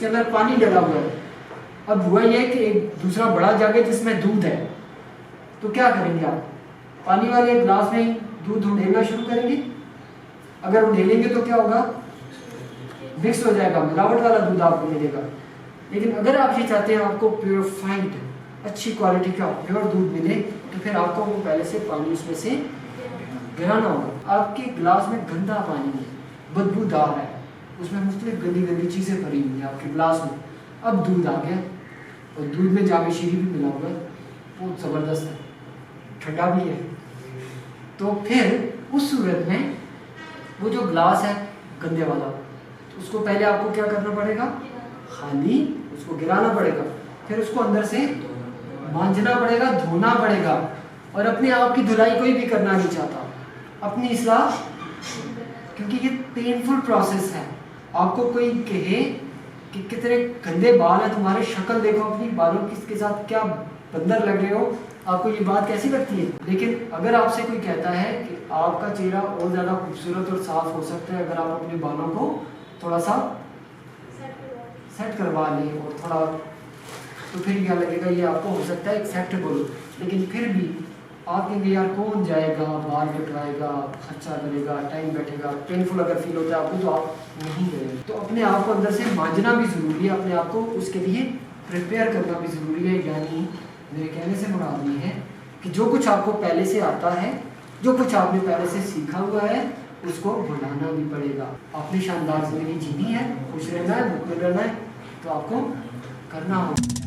उसके अंदर पानी डला हुआ है। अब हुआ यह कि एक दूसरा बड़ा जग है जिसमें दूध है, तो क्या करेंगे आप? पानी वाले ग्लास में दूध उंडेलना शुरू करेंगे। अगर उंडेलेंगे तो क्या होगा? मिक्स हो जाएगा, मिलावट वाला दूध आपको मिलेगा। लेकिन अगर आप ये चाहते हैं आपको प्योरीफाइड अच्छी क्वालिटी का प्योर दूध मिले, तो फिर आपको वो पहले से पानी उसमें से गिराना होगा। आपके गिलास में गंदा पानी है, बदबूदार है, उसमें मुख्तलिफ गंदी गंदी चीज़ें भरी हुई हैं आपके गिलास में। अब दूध आ गया और दूध में जामे शीरी भी मिला हुआ है, बहुत ज़बरदस्त है, ठंडा भी है। तो फिर उस सूरत में वो जो ग्लास है गंदे वाला, तो उसको पहले आपको क्या करना पड़ेगा? खाली उसको गिराना पड़ेगा, फिर उसको अंदर से मांजना पड़ेगा, धोना पड़ेगा। और अपने आप की धुलाई कोई भी करना नहीं चाहता, अपनी इस्लाह, क्योंकि ये पेनफुल प्रोसेस है। आपको कोई कहे कि कितने गंदे बाल हैं तुम्हारे, शक्ल देखो अपनी, बालों किसके साथ क्या बंदर लग रहे हो, आपको ये बात कैसी लगती है? लेकिन अगर आपसे कोई कहता है कि आपका चेहरा और ज़्यादा खूबसूरत और साफ हो सकता है अगर आप अपने बालों को थोड़ा सा सेट करवा लें और थोड़ा, तो फिर क्या लगेगा? ये आपको हो सकता है एक्सेप्टेबल। लेकिन फिर भी आप कहेंगे यार कौन जाएगा, बाल कटवाएगा, खर्चा करेगा, टाइम बैठेगा, पेनफुल अगर फील होता है आपको, तो आप नहीं करेंगे। तो अपने आप को अंदर से मांझना भी ज़रूरी है, अपने आप को उसके लिए प्रिपेयर करना भी ज़रूरी है। यानी मेरे कहने से मुराद ये है कि जो कुछ आपको पहले से आता है, जो कुछ आपने पहले से सीखा हुआ है, उसको भुलाना भी पड़ेगा। आपने शानदार ज़िंदगी जीनी है, खुश रहना है, भूख में रहना है, तो आपको करना होगा।